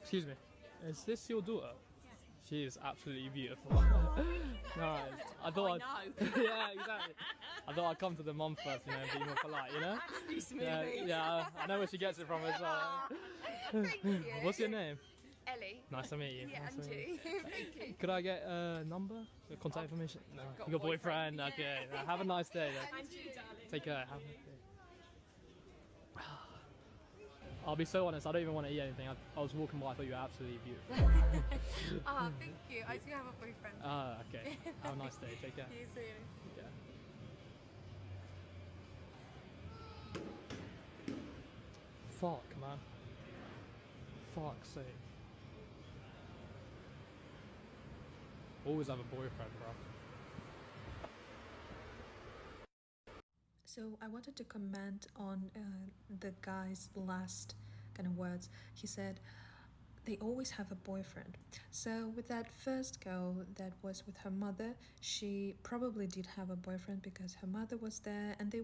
Excuse me, is this your daughter? Yes. She is absolutely beautiful. Nice. I thought I know. yeah, exactly. I thought I'd come to the mum first, and be more polite, Excuse me. Yeah, I know where she gets it from as well. Thank you. What's your name? Ellie. Nice to meet you. Yeah, Nice to and meet you. Thank you. Could I get a number? Your contact information? No. got You got a boyfriend. boyfriend? Okay. Have a nice day then. And you, darling. Take care. Have a nice day. I'll be so honest, I don't even want to eat anything. I was walking by, I thought you were absolutely beautiful. Ah, thank you. I do have a boyfriend. Okay. Have a nice day. Take care. You too. Yeah. Fuck, man. Fuck's sake. Always have a boyfriend, bro. So I wanted to comment on the guy's last kind of words. He said, they always have a boyfriend. So with that first girl that was with her mother, she probably did have a boyfriend because her mother was there and they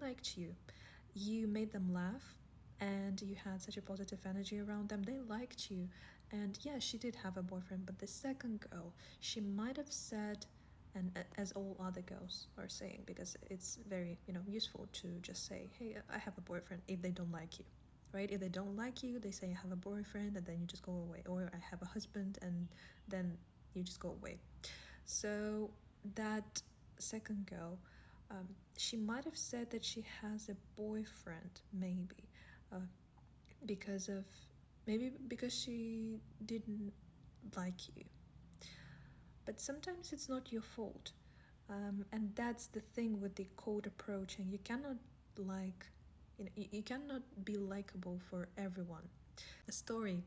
liked you. You made them laugh and you had such a positive energy around them. They liked you. And yeah, she did have a boyfriend, but the second girl, she might have said, and as all other girls are saying, because it's very useful to just say, hey, I have a boyfriend, if they don't like you, right? If they don't like you, they say I have a boyfriend, and then you just go away, or I have a husband, and then you just go away. So that second girl, she might have said that she has a boyfriend, maybe because she didn't like you. But sometimes it's not your fault. And that's the thing with the cold approaching. You cannot you cannot be likable for everyone. A story.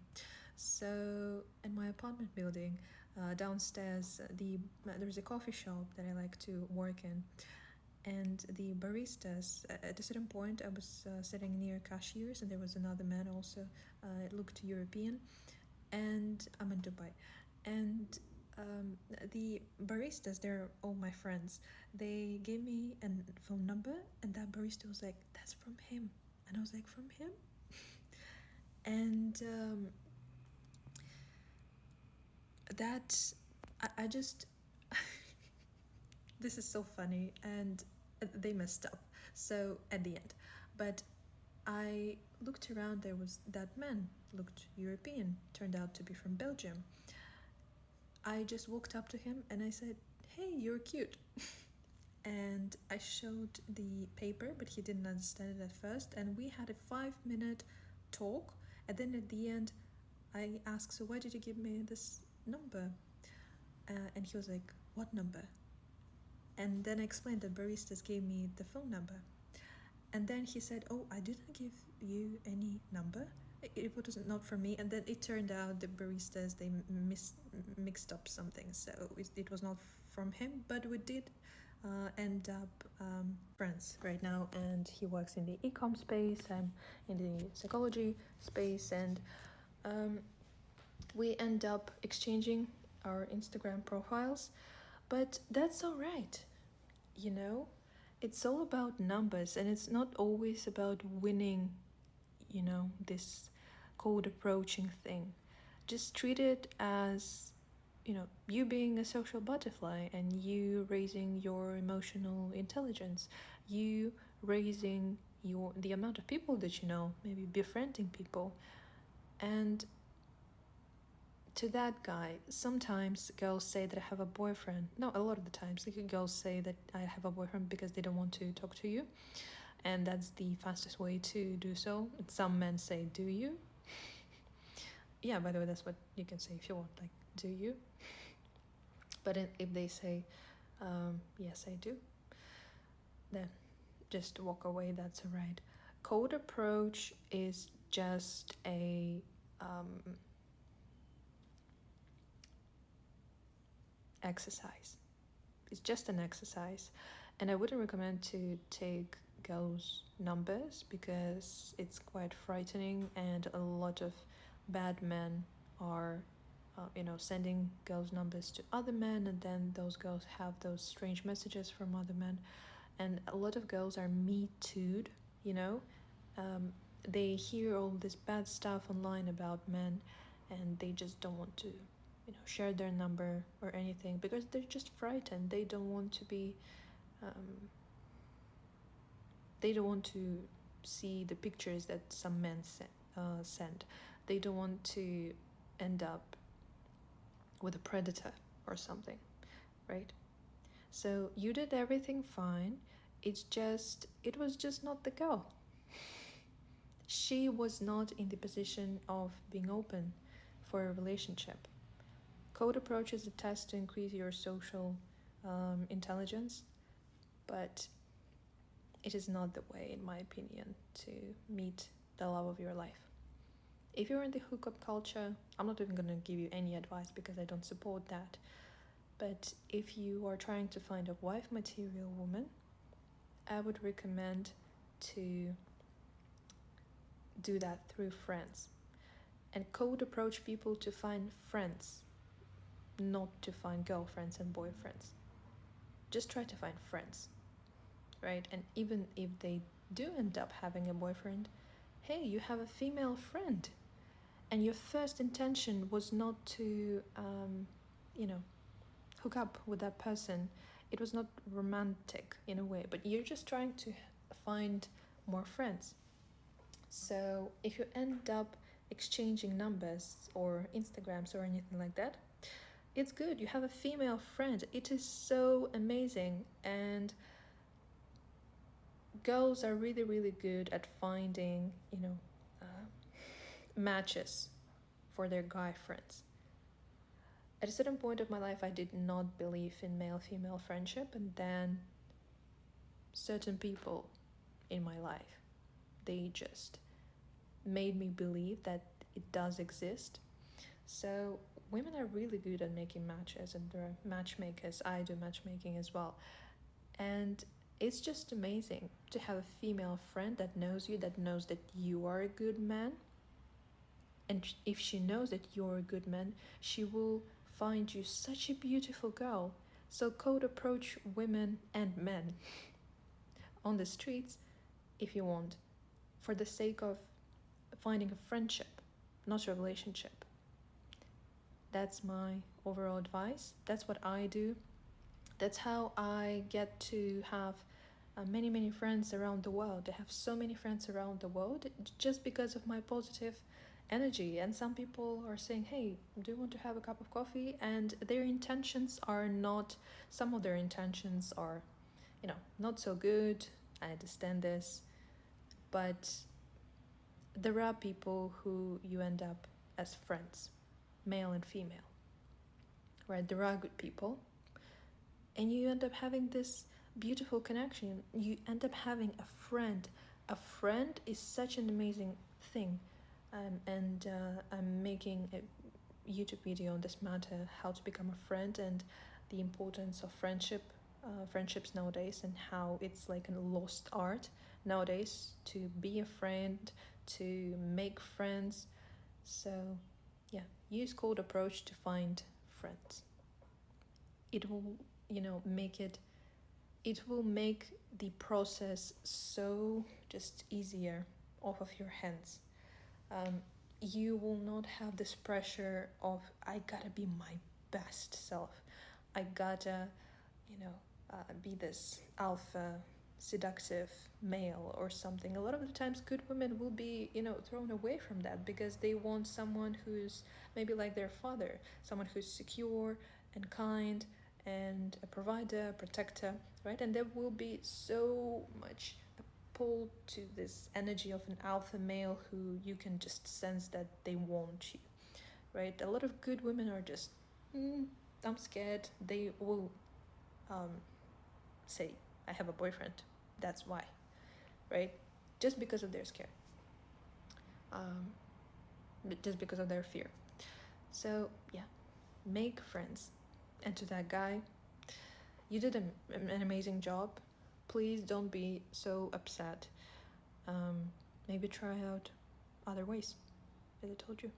So in my apartment building, downstairs, there's a coffee shop that I like to work in. And the baristas, at a certain point, I was sitting near cashiers, and there was another man also. It looked European, and I'm in Dubai. And the baristas, they're all my friends. They gave me a phone number, and that barista was like, "That's from him," and I was like, "From him?" And that I just this is so funny, and they messed up. So at the end, but I looked around. There was that man, looked European, turned out to be from Belgium. I just walked up to him and I said, "Hey, you're cute." And I showed the paper, but he didn't understand it at first. And we had a 5-minute talk. And then at the end, I asked, "So why did you give me this number?" And he was like, "What number?" And then I explained that baristas gave me the phone number. And then he said, "Oh, I didn't give you any number. It was not for me." And then it turned out the baristas, they mixed up something. So it was not from him, but we did end up friends right now. And he works in the e-com space. I'm in the psychology space. And we end up exchanging our Instagram profiles. But that's all right, It's all about numbers, and it's not always about winning, this cold approaching thing. Just treat it as, you being a social butterfly and you raising your emotional intelligence, you raising the amount of people that you know, maybe befriending people. And to that guy, sometimes girls say that I have a boyfriend. No, a lot of the times, girls say that I have a boyfriend because they don't want to talk to you. And that's the fastest way to do so. Some men say, "Do you?" Yeah, by the way, that's what you can say if you want, like, "Do you?" But if they say, "Yes, I do," then just walk away, that's all right. Cold approach is just a exercise. It's just an exercise, and I wouldn't recommend to take girls' numbers because it's quite frightening, and a lot of bad men are sending girls' numbers to other men, and then those girls have those strange messages from other men, and a lot of girls are me too'd, they hear all this bad stuff online about men, and they just don't want to, share their number or anything because they're just frightened. They don't want to be, they don't want to see the pictures that some men send. They don't want to end up with a predator or something, right? So you did everything fine. It was just not the girl. She was not in the position of being open for a relationship. Code approach is a test to increase your social intelligence, but it is not the way, in my opinion, to meet the love of your life. If you're in the hookup culture, I'm not even going to give you any advice because I don't support that. But if you are trying to find a wife material woman, I would recommend to do that through friends. And code approach people to find friends, not to find girlfriends and boyfriends. Just try to find friends, right? And even if they do end up having a boyfriend, hey, you have a female friend. And your first intention was not to, hook up with that person. It was not romantic in a way, but you're just trying to find more friends. So if you end up exchanging numbers or Instagrams or anything like that, it's good. You have a female friend. It is so amazing. And girls are really, really good at finding, matches for their guy friends. At a certain point of my life, I did not believe in male-female friendship, and then certain people in my life, they just made me believe that it does exist. So women are really good at making matches, and they're matchmakers. I do matchmaking as well. And it's just amazing to have a female friend that knows you, that knows that you are a good man. And if she knows that you're a good man, she will find you such a beautiful girl. So code approach women and men on the streets if you want, for the sake of finding a friendship, not a relationship. That's my overall advice. That's what I do. That's how I get to have many friends around the world. I have so many friends around the world just because of my positive energy. And some people are saying, hey, do you want to have a cup of coffee? And their intentions are not, some of their intentions are, not so good. I understand this. But there are people who you end up as friends, male and female, right? There are good people. And you end up having this beautiful connection. You end up having a friend. A friend is such an amazing thing. And I'm making a YouTube video on this matter, how to become a friend and the importance of friendships nowadays, and how it's like a lost art nowadays to be a friend, to make friends. So yeah, use code approach to find friends. It will, it will make the process so just easier off of your hands. You will not have this pressure of, I gotta be my best self. I gotta, be this alpha, seductive male or something. A lot of the times good women will be, thrown away from that because they want someone who's maybe like their father, someone who's secure and kind and a provider, protector, right? And there will be so much pull to this energy of an alpha male who you can just sense that they want you, right? A lot of good women are just, I'm scared. They will say, I have a boyfriend, that's why, right? Just because of their scare, just because of their fear. So yeah, make friends. And to that guy, you did an amazing job. Please don't be so upset. Maybe try out other ways, as I told you.